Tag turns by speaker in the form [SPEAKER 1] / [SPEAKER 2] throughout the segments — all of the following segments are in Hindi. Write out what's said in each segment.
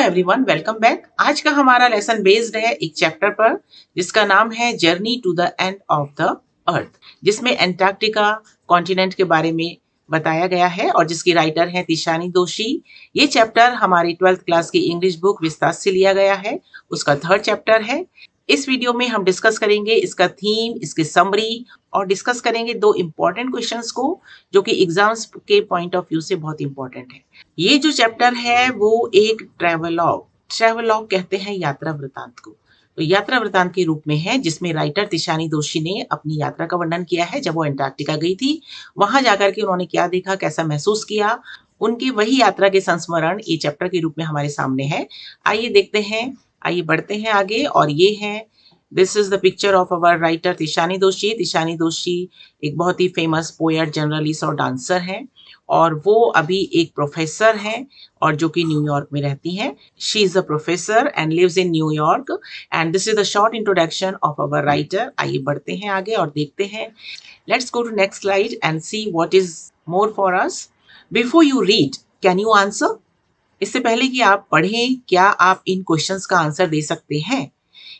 [SPEAKER 1] Everyone, welcome back. आज का हमारा लेसन बेस्ड है एक चैप्टर पर जिसका नाम है journey to the end of the earth, जिसमें एंटार्क्टिका कॉन्टिनेंट के बारे में बताया गया है और जिसकी राइटर है तिशानी दोशी। ये चैप्टर हमारी 12th क्लास की इंग्लिश बुक विस्तार से लिया गया है, उसका 3rd चैप्टर है। इस वीडियो में हम डिस्कस करेंगे इसका थीम, इसके समरी और डिस्कस करेंगे 2 इम्पॉर्टेंट क्वेश्चंस को जो कि एग्जाम्स के पॉइंट ऑफ व्यू से बहुत इंपॉर्टेंट है। ये जो चैप्टर है वो एक ट्रेवलॉग कहते हैं यात्रा वृतांत को। तो यात्रा वृतांत के रूप में है जिसमें राइटर तिशानी दोशी ने अपनी यात्रा का वर्णन किया है। जब वो अंटार्कटिका गई थी, वहां जाकर के उन्होंने क्या देखा, कैसा महसूस किया, उनकी वही यात्रा के संस्मरण ये चैप्टर के रूप में हमारे सामने है। आइए देखते हैं, आइए बढ़ते हैं आगे। और ये है, this is the picture of our writer Tishani Doshi. Tishani Doshi एक बहुत ही फेमस पोएट, जर्नलिस्ट और डांसर हैं और वो अभी एक प्रोफेसर हैं और जो कि न्यूयॉर्क में रहती हैं। She is a professor and lives in New York and this is the short introduction of our writer. आइए बढ़ते हैं आगे और देखते हैं। Let's go to next slide and see what is more for us. Before you read, can you answer? इससे पहले कि आप पढ़ें, क्या आप इन क्वेश्चंस का आंसर दे सकते हैं?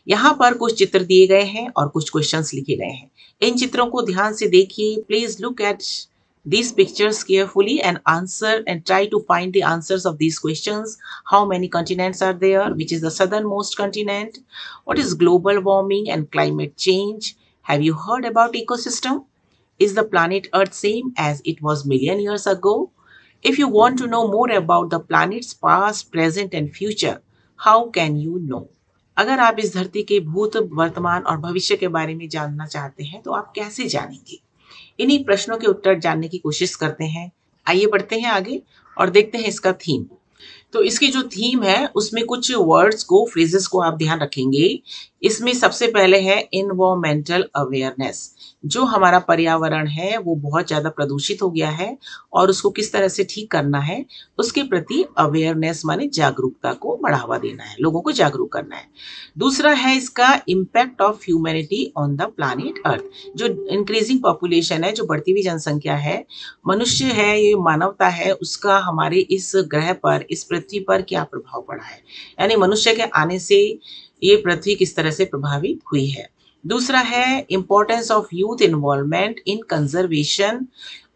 [SPEAKER 1] यहाँ पर कुछ चित्र दिए गए हैं और कुछ क्वेश्चंस लिखे गए हैं। इन चित्रों को ध्यान से देखिए। Please look at these pictures carefully and answer and try to find the answers of these questions. How many continents are there? Which is the southernmost continent? What is global warming and climate change? Have you heard about ecosystem? Is the planet Earth same as it was million years ago? If you want to know more about the planet's past, present and future, how can you know? अगर आप इस धरती के भूत, वर्तमान और भविष्य के बारे में जानना चाहते हैं तो आप कैसे जानेंगे? इन्हीं प्रश्नों के उत्तर जानने की कोशिश करते हैं। आइए बढ़ते हैं आगे और देखते हैं इसका थीम। तो इसकी जो थीम है उसमें कुछ वर्ड्स को, फ्रेजेस को आप ध्यान रखेंगे। इसमें सबसे पहले है एनवायरमेंटल अवेयरनेस। जो हमारा पर्यावरण है वो बहुत ज़्यादा प्रदूषित हो गया है और उसको किस तरह से ठीक करना है, उसके प्रति अवेयरनेस माने जागरूकता को बढ़ावा देना है, लोगों को जागरूक करना है। दूसरा है इसका impact of humanity on the planet earth. जो इंक्रीजिंग पॉपुलेशन है, जो बढ़ती हुई जनसंख्या है, मनुष्य है, ये मानवता है, उसका हमारे इस ग्रह पर, इस पृथ्वी पर क्या प्रभाव पड़ा है, यानी मनुष्य के आने से ये पृथ्वी किस तरह से प्रभावित हुई है। दूसरा है importance of youth involvement in conservation.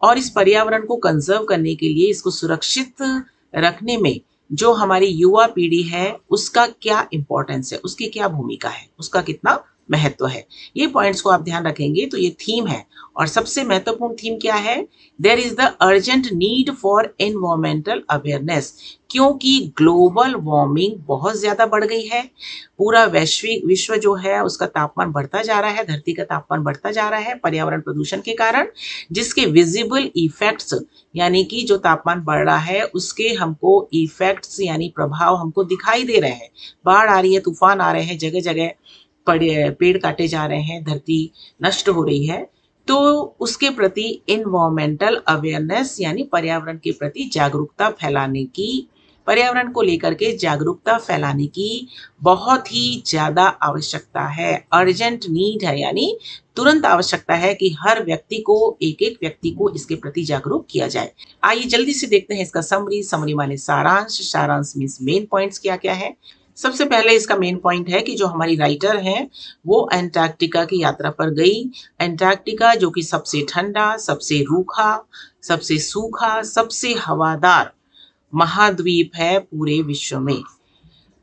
[SPEAKER 1] और इस पर्यावरण को कंजर्व करने के लिए, इसको सुरक्षित रखने में जो हमारी युवा पीढ़ी है उसका क्या इम्पोर्टेंस है, उसकी क्या भूमिका है, उसका कितना महत्व है। ये पॉइंट्स को आप ध्यान रखेंगे तो ये थीम है। और सबसे महत्वपूर्ण थीम क्या है? There is the urgent need for environmental awareness. क्योंकि ग्लोबल वार्मिंग बहुत ज्यादा बढ़ गई है। पूरा वैश्विक विश्व जो है उसका तापमान बढ़ता जा रहा है, धरती का तापमान बढ़ता जा रहा है पर्यावरण प्रदूषण के कारण, जिसके विजिबल इफेक्ट्स यानी कि जो तापमान बढ़ रहा है उसके हमको इफेक्ट्स यानी प्रभाव हमको दिखाई दे रहे हैं। बाढ़ आ रही है, तूफान आ रहे हैं, जगह जगह पेड़ काटे जा रहे हैं, धरती नष्ट हो रही है। तो उसके प्रति एनवायरमेंटल अवेयरनेस यानी पर्यावरण के प्रति जागरूकता फैलाने की, पर्यावरण को लेकर के जागरूकता फैलाने की बहुत ही ज्यादा आवश्यकता है। अर्जेंट नीड है, यानी तुरंत आवश्यकता है कि हर व्यक्ति को, एक एक व्यक्ति को इसके प्रति जागरूक किया जाए। आइए जल्दी से देखते हैं इसका समरी। समरी माने सारांश। सारांश मीन्स मेन पॉइंट्स क्या क्या है। सबसे पहले इसका मेन पॉइंट है कि जो हमारी राइटर हैं वो अंटार्कटिका की यात्रा पर गई। अंटार्कटिका जो कि सबसे ठंडा, सबसे रूखा, सबसे सूखा, सबसे हवादार महाद्वीप है पूरे विश्व में।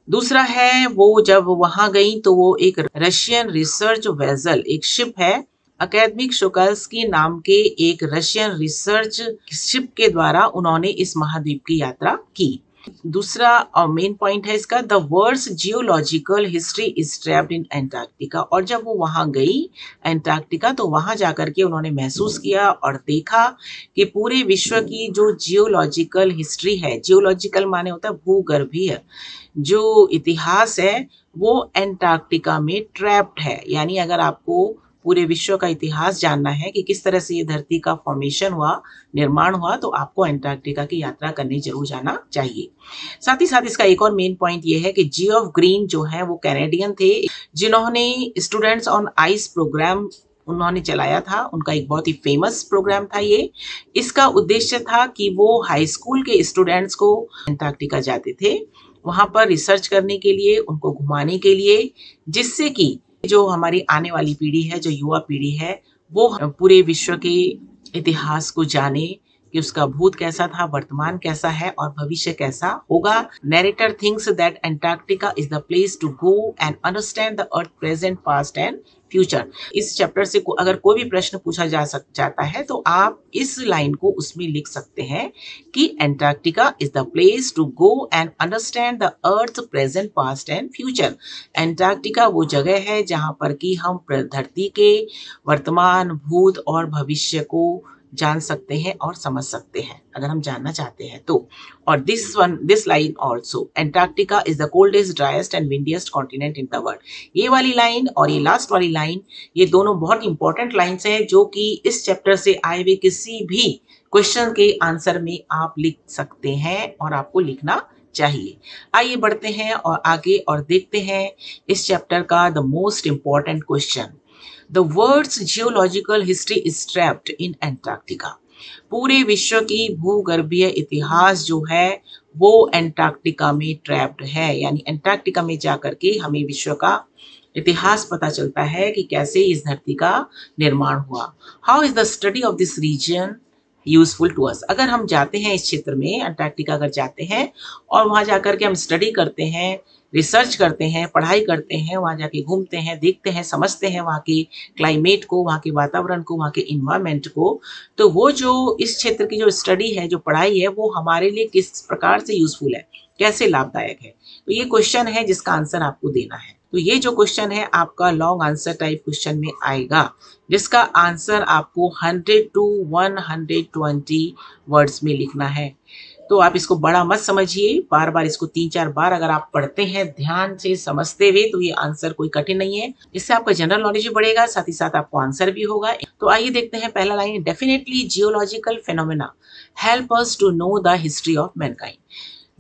[SPEAKER 1] दूसरा है, वो जब वहां गई तो वो एक रशियन रिसर्च वेसल, एक शिप है, अकादमिक शुकल्स्की नाम के एक रशियन रिसर्च शिप के द्वारा उन्होंने इस महाद्वीप की यात्रा की। दूसरा और मेन पॉइंट है इसका, the world's geological history is trapped in Antarctica. और जब वो वहां गई अंटार्कटिका तो वहां जाकर के उन्होंने महसूस किया और देखा कि पूरे विश्व की जो जियोलॉजिकल हिस्ट्री है, जियोलॉजिकल माने होता है भूगर्भीय, जो इतिहास है वो अंटार्कटिका में ट्रैप्ड है। यानी अगर आपको पूरे विश्व का इतिहास जानना है कि किस तरह से ये धरती का फॉर्मेशन हुआ, निर्माण हुआ, तो आपको अंटार्कटिका की यात्रा करने जरूर जाना चाहिए। साथ ही साथ इसका एक और मेन पॉइंट ये है कि जियोफ ग्रीन जो है वो कैनेडियन थे, जिन्होंने स्टूडेंट्स ऑन आइस प्रोग्राम उन्होंने चलाया था। उनका एक बहुत ही फेमस प्रोग्राम था ये। इसका उद्देश्य था कि वो हाई स्कूल के स्टूडेंट्स को अंटार्कटिका जाते थे वहाँ पर रिसर्च करने के लिए, उनको घुमाने के लिए, जिससे कि जो हमारी आने वाली पीढ़ी है, जो युवा पीढ़ी है, वो पूरे विश्व के इतिहास को जाने कि उसका भूत कैसा था, वर्तमान कैसा है और भविष्य कैसा होगा। Narrator thinks that Antarctica is the place to go and understand the earth present, past and future. इस चैप्टर से अगर कोई भी प्रश्न पूछा जाता है तो आप इस लाइन को उसमें लिख सकते हैं कि Antarctica is the place to go and understand the earth present, past and future. Antarctica वो जगह है जहां पर कि हम धरती के वर्तमान, भूत और भविष्य को जान सकते हैं और समझ सकते हैं अगर हम जानना चाहते हैं तो। और this line also, Antarctica is the coldest, driest and windiest continent in the world. ये वाली लाइन और ये लास्ट वाली लाइन, ये दोनों बहुत इंपॉर्टेंट लाइन्स हैं जो कि इस चैप्टर से आए हुए किसी भी क्वेश्चन के आंसर में आप लिख सकते हैं और आपको लिखना चाहिए। आइए बढ़ते हैं और आगे और देखते हैं इस चैप्टर का the most important question. The world's geological history is trapped in Antarctica. पूरे विश्व की भूगर्भीय इतिहास जो है वो एंटार्क्टिका में ट्रैप्ड है, यानी एंटार्क्टिका में जाकर के हमें विश्व का इतिहास पता चलता है कि कैसे इस धरती का निर्माण हुआ। How is the study of this region useful to us? अगर हम जाते हैं इस क्षेत्र में, अंटार्कटिका अगर जाते हैं और वहाँ जाकर के हम स्टडी करते हैं, रिसर्च करते हैं, पढ़ाई करते हैं, वहाँ जाके घूमते हैं, देखते हैं, समझते हैं वहाँ के क्लाइमेट को, वहाँ के वातावरण को, वहाँ के इन्वायरमेंट को, तो वो जो इस क्षेत्र की जो स्टडी है, जो पढ़ाई है, वो हमारे लिए किस प्रकार से यूजफुल है, कैसे लाभदायक है। तो ये क्वेश्चन है जिसका आंसर आपको देना है। तो ये जो क्वेश्चन है आपका लॉन्ग आंसर टाइप क्वेश्चन में आएगा, जिसका आंसर आपको 100 to 120 वर्ड्स में लिखना है। तो आप इसको बड़ा मत समझिए, बार बार इसको 3-4 बार अगर आप पढ़ते हैं ध्यान से समझते हुए तो ये आंसर कोई कठिन नहीं है। इससे आपका जनरल नॉलेज भी बढ़ेगा, साथ ही साथ आपको आंसर भी होगा। तो आइए देखते हैं पहला line, definitely geological phenomena help us to know the history of mankind.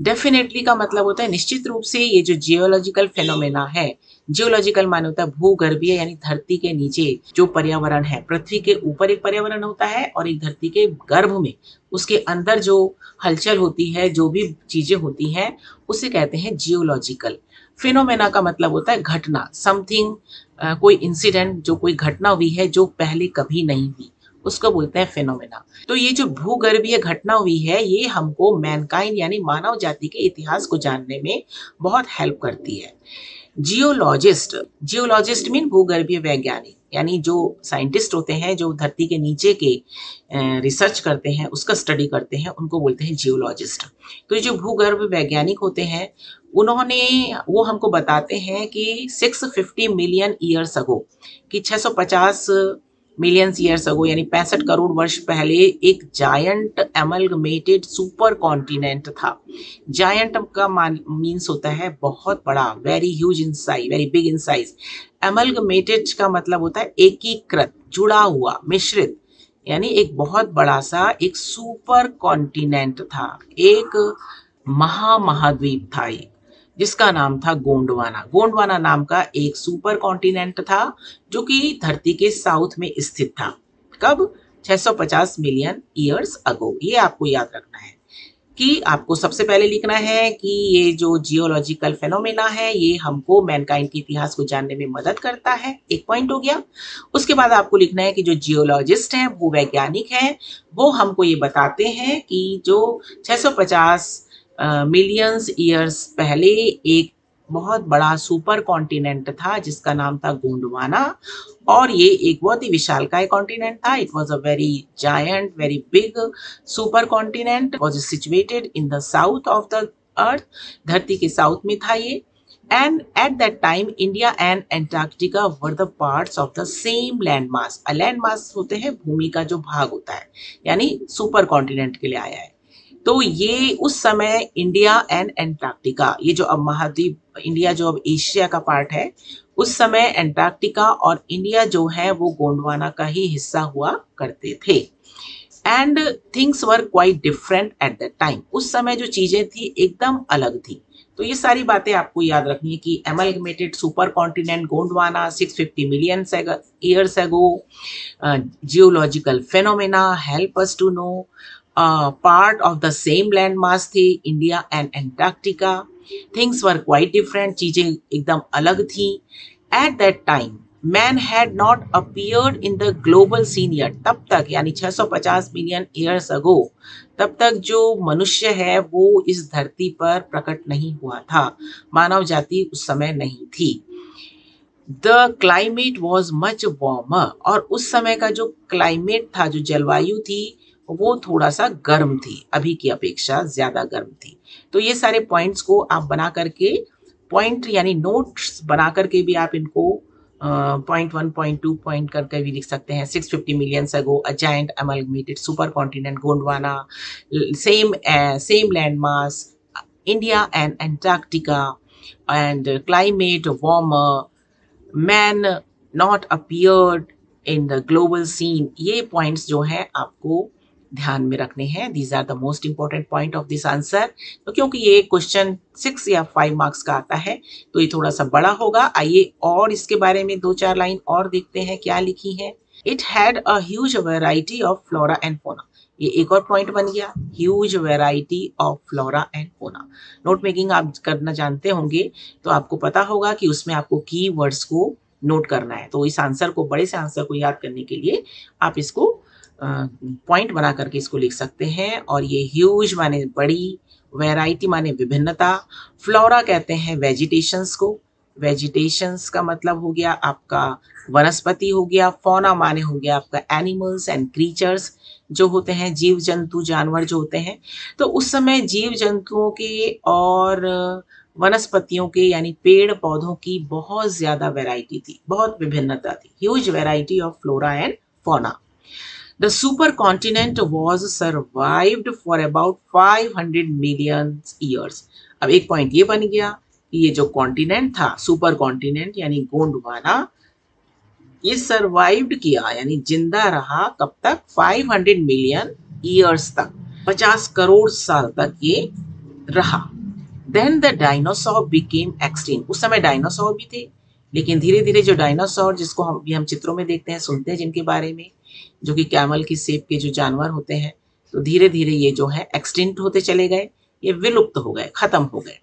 [SPEAKER 1] Definitely का मतलब होता है निश्चित रूप से। ये जो जियोलॉजिकल फेनोमेना है, जियोलॉजिकल माने होता है भूगर्भीय, यानी धरती के नीचे जो पर्यावरण है, पृथ्वी के ऊपर एक पर्यावरण होता है और एक धरती के गर्भ में, उसके अंदर जो हलचल होती है, जो भी चीजें होती हैं, उसे कहते हैं जियोलॉजिकल। फिनोमेना का मतलब होता है घटना, समथिंग, कोई इंसिडेंट, जो कोई घटना हुई है जो पहले कभी नहीं हुई, उसको बोलते हैं फिनोमेना। तो ये जो भूगर्भीय घटना हुई है, ये हमको मैनकाइंड यानी मानव जाति के इतिहास को जानने में बहुत हेल्प करती है। जियोलॉजिस्ट, जियोलॉजिस्ट मीन भूगर्भीय वैज्ञानिक, यानी जो साइंटिस्ट होते हैं जो धरती के नीचे के रिसर्च करते हैं, उसका स्टडी करते हैं, उनको बोलते हैं जियोलॉजिस्ट। तो ये जो भूगर्भ वैज्ञानिक होते हैं, वो हमको बताते हैं कि 650 मिलियन ईयर्स अगो, कि 650 मिलियंस ईयर्स अगो यानी 65 करोड़ वर्ष पहले एक जायंट एमलगमेटेड सुपर कॉन्टिनेंट था। जायंट का मीन्स होता है बहुत बड़ा, very huge in size, very big in size. Amalgamated का मतलब होता है एकीकृत, जुड़ा हुआ, मिश्रित, यानी एक बहुत बड़ा सा एक सुपर कॉन्टिनेंट था, एक महाद्वीप था एक, जिसका नाम था गोंडवाना। गोंडवाना नाम का एक सुपर कॉन्टिनेंट था जो कि धरती के साउथ में स्थित था। कब? 650 मिलियन ईयर्स अगो। ये आपको याद रखना है कि आपको सबसे पहले लिखना है कि ये जो जियोलॉजिकल फेनोमेना है, ये हमको मैनकाइंड के इतिहास को जानने में मदद करता है। एक पॉइंट हो गया। उसके बाद आपको लिखना है कि जो जियोलॉजिस्ट हैं, वो वैज्ञानिक हैं, वो हमको ये बताते हैं कि जो 650 मिलियंस ईयर्स पहले एक बहुत बड़ा सुपर कॉन्टिनेंट था जिसका नाम था गोंडवाना, और ये एक बहुत ही विशालकाय कॉन्टिनेंट था। It was a very giant, very big super continent, was situated in the south of the अर्थ, धरती के साउथ में था ये। And eight that time India and Antarctica were the parts of the same land mass. Land mass होते हैं भूमि का जो भाग होता है, यानी सुपर कॉन्टिनेंट के लिए आया है। तो ये उस समय इंडिया एंड एंटार्क्टिका, ये जो अब महाद्वीप, इंडिया जो अब एशिया का पार्ट है, उस समय एंटार्क्टिका और इंडिया जो है वो गोंडवाना का ही हिस्सा हुआ करते थे। And things were quite different at that time. उस समय जो चीजें थी एकदम अलग थी। तो ये सारी बातें आपको याद रखनी है कि amalgamated super continent Gondwana 650 million years ago, geological phenomena help us to know part of the same land mass थे, India and Antarctica. Things were quite different, चीजें एकदम अलग थी। At that time man had not appeared in the global scene yet, तब तक यानी 650 मिलियन ईयर्स अगो, तब तक जो मनुष्य है वो इस धरती पर प्रकट नहीं हुआ था, मानव जाति उस समय नहीं थी। The climate was much warmer, और उस समय का जो क्लाइमेट था, जो जलवायु थी, वो थोड़ा सा गर्म थी, अभी की अपेक्षा ज्यादा गर्म थी। तो ये सारे पॉइंट्स को आप बना करके, पॉइंट यानी नोट्स बना करके भी आप इनको पॉइंट 1, पॉइंट 2 पॉइंट करके भी लिख सकते हैं। 650 million ago a giant amalgamated super continent Gondwana, same land mass, India and Antarctica, and climate warmer, man not appeared in the global scene. ये पॉइंट्स जो है आपको ध्यान में रखने हैं। These are the most important point of this answer. तो क्योंकि ये क्वेश्चन 6 या 5 मार्क्स का आता है तो ये थोड़ा सा बड़ा होगा। आइए और इसके बारे में 2-4 लाइन और देखते हैं क्या लिखी है। It had a huge variety of flora and fauna, ये एक और पॉइंट बन गया, huge variety of flora and fauna. Note making आप करना जानते होंगे तो आपको पता होगा कि उसमें आपको की वर्ड्स को नोट करना है। तो इस आंसर को, बड़े से आंसर को याद करने के लिए आप इसको पॉइंट बना करके इसको लिख सकते हैं। और ये ह्यूज माने बड़ी, वैरायटी माने विभिन्नता, फ्लोरा कहते हैं वेजिटेशंस को, वेजिटेशंस का मतलब हो गया आपका वनस्पति हो गया, फोना माने हो गया आपका एनिमल्स एंड क्रीचर्स जो होते हैं, जीव जंतु जानवर जो होते हैं। तो उस समय जीव जंतुओं के और वनस्पतियों के यानी पेड़ पौधों की बहुत ज्यादा वैरायटी थी, बहुत विभिन्नता थी, huge variety of flora and fauna. The supercontinent was survived for about 500 million years. अब एक पॉइंट ये बन गया कि ये जो कॉन्टिनेंट था, सुपर कॉन्टिनेंट यानी गोंडवाना, ये सर्वाइव्ड किया यानी जिंदा रहा कब तक? 500 मिलियन ईयर्स तक, 50 करोड़ साल तक ये रहा। Then the dinosaur became extinct, उस समय डायनासोर भी थे, लेकिन धीरे धीरे जो डायनासोर, जिसको हम चित्रों में देखते हैं, सुनते हैं जिनके बारे में, जो कि कैमल की शेप के जो जानवर होते हैं, तो धीरे धीरे ये जो है एक्सटिंक्ट होते चले गए, ये विलुप्त हो गए, खत्म हो गए।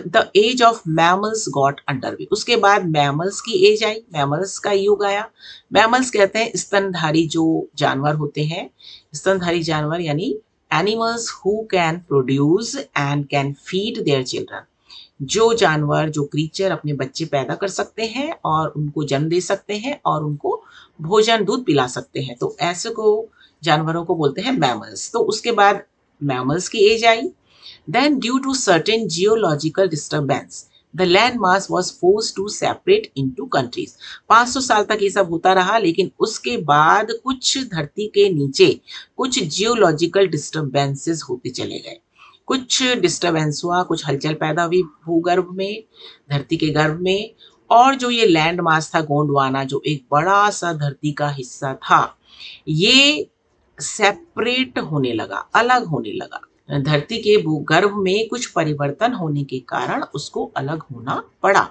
[SPEAKER 1] The age of mammals got underway, उसके बाद मैमल्स की एज आई, मैमल्स का युग आया। मैमल्स कहते हैं स्तनधारी जो जानवर होते हैं, स्तनधारी जानवर यानी animals who can produce and can feed their children, जो जानवर, जो क्रीचर अपने बच्चे पैदा कर सकते हैं और उनको जन्म दे सकते हैं और उनको भोजन, दूध पिला सकते हैं, तो ऐसे को जानवरों को बोलते हैं मैमल्स। तो उसके बाद मैमल्स की एज आई। Then due to certain geological disturbance the land mass was force to separate into countries. 500 साल तक ये सब होता रहा, लेकिन उसके बाद कुछ धरती के नीचे कुछ जियोलॉजिकल डिस्टर्बेंसेस होते चले गए, कुछ डिस्टर्बेंस हुआ, कुछ हलचल पैदा हुई भूगर्भ में, धरती के गर्भ में। और जो ये लैंड मास था गोंडवाना, जो एक बड़ा सा धरती का हिस्सा था, ये सेपरेट होने लगा, अलग होने लगा। धरती के भूगर्भ में कुछ परिवर्तन होने के कारण उसको अलग होना पड़ा।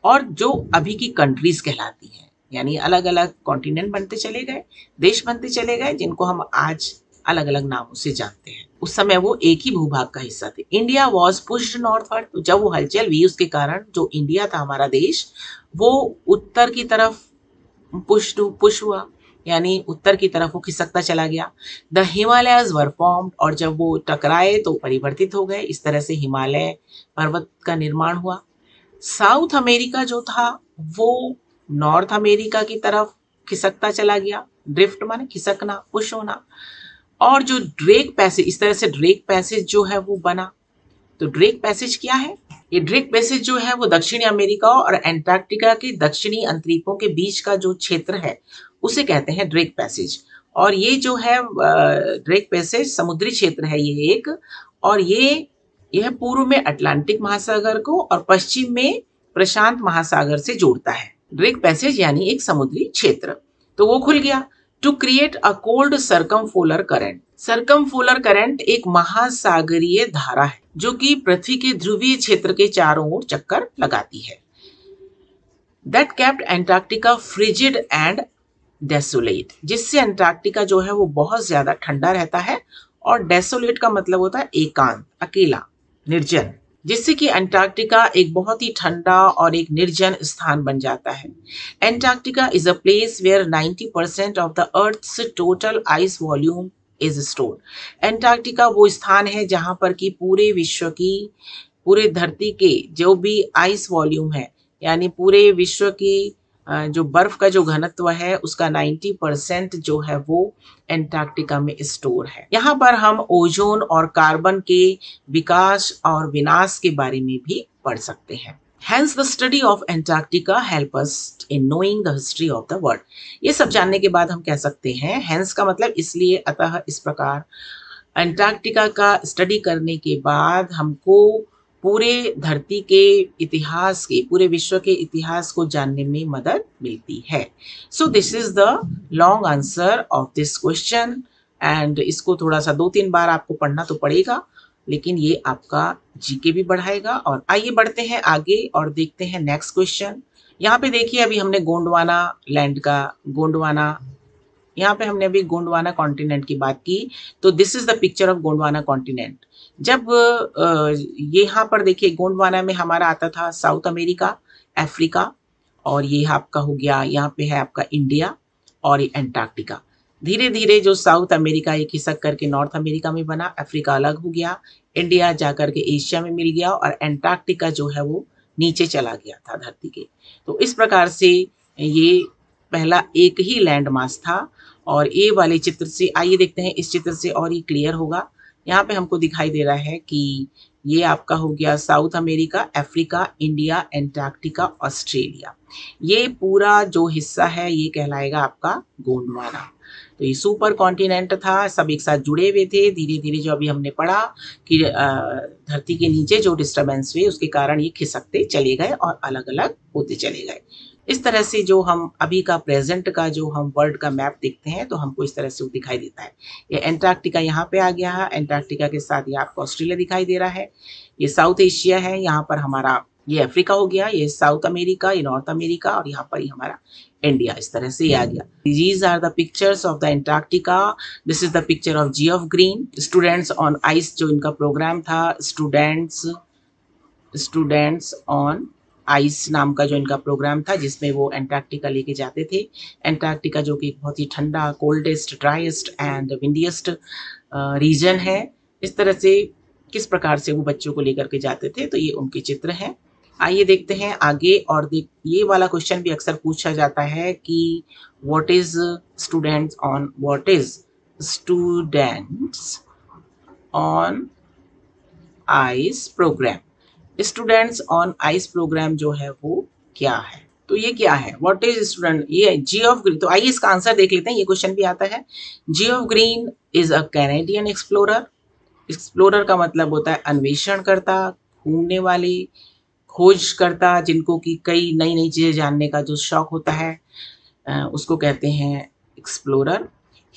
[SPEAKER 1] और जो अभी की कंट्रीज कहलाती हैं, यानी अलग अलग कॉन्टिनेंट बनते चले गए, देश बनते चले गए, जिनको हम आज अलग अलग नामों से जानते हैं। उस समय वो एक ही भूभाग का हिस्सा थे। इंडिया वॉज पुश्ड नॉर्थवर्ड, तो जब वो हलचल हुई उसके कारण जो इंडिया था हमारा देश, वो उत्तर की तरफ पुश हुआ, यानी उत्तर की तरफ वो खिसकता चला गया। द हिमालयज वर फॉर्म्ड, और जब वो टकराए तो परिवर्तित हो गए, इस तरह से हिमालय पर्वत का निर्माण हुआ। साउथ अमेरिका जो था वो नॉर्थ अमेरिका की तरफ खिसकता चला गया, ड्रिफ्ट माने खिसकना, पुश होना। और जो ड्रेक पैसेज, इस तरह से ड्रेक पैसेज जो है वो बना। तो ड्रेक पैसेज क्या है? ये ड्रेक पैसेज जो है वो दक्षिणी अमेरिका और एंटार्क्टिका के दक्षिणी अंतरीपों के बीच का जो क्षेत्र है उसे कहते हैं ड्रेक पैसेज। और ये जो है ड्रेक पैसेज समुद्री क्षेत्र है ये एक, और यह पूर्व में अटलांटिक महासागर को और पश्चिम में प्रशांत महासागर से जोड़ता है। ड्रेक पैसेज यानी एक समुद्री क्षेत्र, तो वो खुल गया। To create a cold circumpolar current, circumpolar current एक महासागरीय धारा है जो कि पृथ्वी के ध्रुवीय क्षेत्र के चारों ओर चक्कर लगाती है। That kept Antarctica frigid and desolate, जिससे अंटार्कटिका जो है वो बहुत ज्यादा ठंडा रहता है। और डेसोलेट का मतलब होता है एकांत, अकेला, निर्जन, जिससे कि अंटार्कटिका एक बहुत ही ठंडा और एक निर्जन स्थान बन जाता है। Antarctica is a place where 90% of the earth's total ice volume is stored. Antarctica वो स्थान है जहां पर कि पूरे विश्व की, पूरे धरती के जो भी आइस वॉल्यूम है, यानी पूरे विश्व की जो बर्फ का जो घनत्व है उसका 90% जो है वो एंटार्क्टिका में स्टोर है। यहाँ पर हम ओजोन और कार्बन के विकास और विनाश के बारे में भी पढ़ सकते हैं। Hence the study of Antarctica help us in knowing the history of the world। ये सब जानने के बाद हम कह सकते हैं, hence का मतलब इसलिए, अतः, इस प्रकार, अंटार्कटिका का स्टडी करने के बाद हमको पूरे धरती के इतिहास के, पूरे विश्व के इतिहास को जानने में मदद मिलती है। So this is the long answer of this question, and इसको थोड़ा सा 2-3 बार आपको पढ़ना तो पड़ेगा, लेकिन ये आपका जीके भी बढ़ाएगा। और आइए बढ़ते हैं आगे और देखते हैं नेक्स्ट क्वेश्चन। यहाँ पे देखिए, अभी हमने गोंडवाना लैंड का, गोंडवाना, यहाँ पे हमने अभी गोंडवाना कॉन्टिनेंट की बात की, तो this is the picture of Gondwana continent. जब यहाँ पर देखिए, गोंडवाना में हमारा आता था साउथ अमेरिका, अफ्रीका, और ये आपका हो गया, यहाँ पे है आपका इंडिया और ये एंटार्क्टिका। धीरे धीरे जो साउथ अमेरिका एक हिस्सा करके नॉर्थ अमेरिका में बना, अफ्रीका अलग हो गया, इंडिया जाकर के एशिया में मिल गया, और एंटार्क्टिका जो है वो नीचे चला गया था धरती के। तो इस प्रकार से ये पहला एक ही लैंड मास था। और ये वाले चित्र से, आइए देखते हैं इस चित्र से और ये क्लियर होगा। यहाँ पे हमको दिखाई दे रहा है कि ये आपका हो गया south America, Africa, India, Antarctica, Australia. ये पूरा जो हिस्सा है ये कहलाएगा आपका गोंडवाना। तो ये सुपर कॉन्टिनेंट था, सब एक साथ जुड़े हुए थे। धीरे धीरे जो अभी हमने पढ़ा कि धरती के नीचे जो डिस्टर्बेंस हुए उसके कारण ये खिसकते चले गए और अलग अलग होते चले गए। इस तरह से जो हम अभी का प्रेजेंट का जो हम वर्ल्ड का मैप देखते हैं तो हमको इस तरह से वो दिखाई देता है। ये एंटार्क्टिका यहाँ पे आ गया है, एंटार्क्टिका के साथ ये आपको ऑस्ट्रेलिया दिखाई दे रहा है। ये साउथ एशिया है, यहाँ पर हमारा ये अफ्रीका हो गया, ये साउथ अमेरिका, ये नॉर्थ अमेरिका, और यहाँ पर ही हमारा इंडिया। इस तरह से ये आ गया। These are the pictures of the Antarctica. This is the picture of Geoff Green, students on ice जो इनका प्रोग्राम था, स्टूडेंट्स ऑन आइस नाम का जो इनका प्रोग्राम था, जिसमें वो एंटार्क्टिका लेके जाते थे। एंटार्क्टिका जो कि बहुत ही ठंडा, कोल्डेस्ट, ड्राइएस्ट एंड विंडीएस्ट रीजन है। इस तरह से किस प्रकार से वो बच्चों को लेकर के जाते थे, तो ये उनके चित्र हैं। आइए देखते हैं आगे और ये वाला क्वेश्चन भी अक्सर पूछा जाता है कि what is students on ice program. Students on ice program जो है वो क्या है, तो ये क्या है, व्हाट इज स्टूडेंट, ये जियोफ ग्रीन। तो आइए इसका आंसर देख लेते हैं, ये क्वेश्चन भी आता है। Geoff green is a Canadian explorer. Explorer का मतलब होता है अन्वेषण करता, घूमने वाले, खोज करता, जिनको कि कई नई नई चीजें जानने का जो शौक होता है उसको कहते हैं explorer.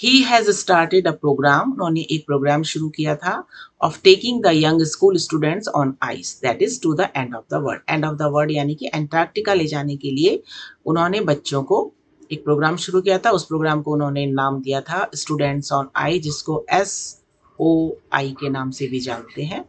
[SPEAKER 1] He has started a program, उन्होंने एक प्रोग्राम शुरू किया था, of taking the young school students on ice, that is to the end of the world. End of the world यानी कि एंटार्क्टिका ले जाने के लिए उन्होंने बच्चों को एक प्रोग्राम शुरू किया था। उस प्रोग्राम को उन्होंने नाम दिया था स्टूडेंट्स ऑन आई, जिसको SOI के नाम से भी जानते हैं।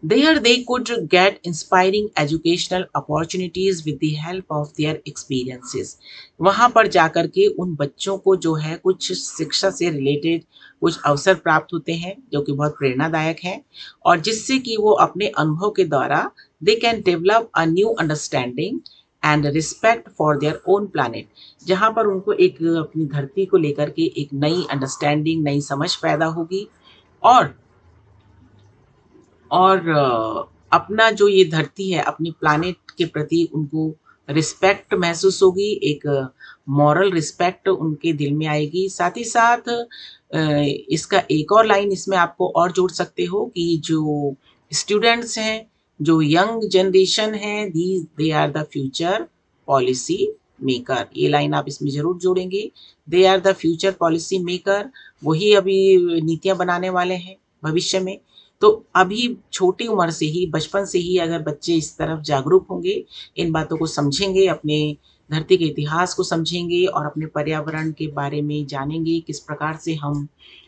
[SPEAKER 1] There they could get inspiring educational opportunities with the help of their experiences। वहाँ पर जाकर के उन बच्चों को जो है कुछ शिक्षा से रिलेटेड कुछ अवसर प्राप्त होते हैं जो कि बहुत प्रेरणादायक हैं, और जिससे कि वो अपने अनुभव के द्वारा they can develop a new understanding and respect for their own planet। जहाँ पर उनको एक अपनी धरती को लेकर के एक नई अंडरस्टैंडिंग, नई समझ पैदा होगी, और अपना जो ये धरती है, अपनी प्लानेट के प्रति उनको रिस्पेक्ट महसूस होगी, एक मॉरल रिस्पेक्ट उनके दिल में आएगी। साथ ही साथ इसका एक और लाइन इसमें आपको और जोड़ सकते हो कि जो स्टूडेंट्स हैं, जो यंग जनरेशन है, they are the future policy maker. ये लाइन आप इसमें जरूर जोड़ेंगे, they are the future policy maker. वही अभी नीतियां बनाने वाले हैं भविष्य में। तो अभी छोटी उम्र से ही, बचपन से ही अगर बच्चे इस तरफ जागरूक होंगे, इन बातों को समझेंगे, अपने धरती के इतिहास को समझेंगे और अपने पर्यावरण के बारे में जानेंगे, किस प्रकार से हम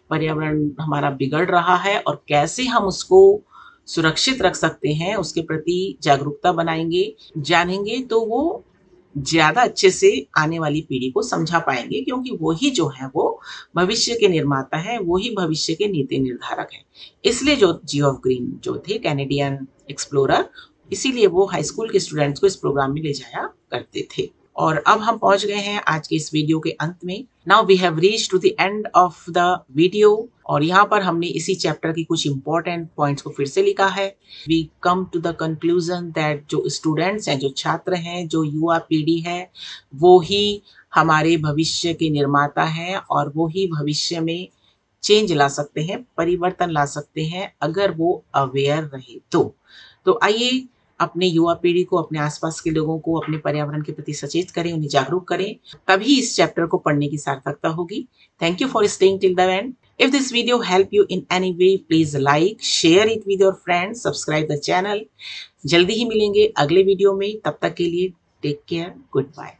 [SPEAKER 1] पर्यावरण हमारा बिगड़ रहा है और कैसे हम उसको सुरक्षित रख सकते हैं, उसके प्रति जागरूकता बनाएंगे, जानेंगे, तो वो ज़्यादा अच्छे से आने वाली पीढ़ी को समझा पाएँगे, क्योंकि वो ही जो है वो भविष्य के निर्माता हैं, वो ही भविष्य के नीति निर्धारक हैं। इसलिए जो जियोफ ग्रीन जो थे कैनेडियन एक्सप्लोरर, इसीलिए वो हाई स्कूल के स्टूडेंट्स को इस प्रोग्राम में ले जाया करते थे। और अब हम पहुंच गए हैं आज के इस वीडियो के अंत में। Now we have reached to the end of the video, और यहाँ पर हमने इसी चैप्टर की कुछ इंपॉर्टेंट पॉइंट्स को फिर से लिखा है। We come to the conclusion that जो स्टूडेंट्स हैं, जो छात्र हैं, जो युवा पीढ़ी है, वो ही हमारे भविष्य के निर्माता हैं और वो ही भविष्य में चेंज ला सकते हैं, परिवर्तन ला सकते हैं, अगर वो अवेयर रहे तो आइए अपने युवा पीढ़ी को, अपने आसपास के लोगों को अपने पर्यावरण के प्रति सचेत करें, उन्हें जागरूक करें, तभी इस चैप्टर को पढ़ने की सार्थकता होगी। Thank you for staying till the end. If this video helped you in any way, please like, share it with your friends, subscribe the channel. जल्दी ही मिलेंगे अगले वीडियो में, तब तक के लिए टेक केयर, गुड बाय।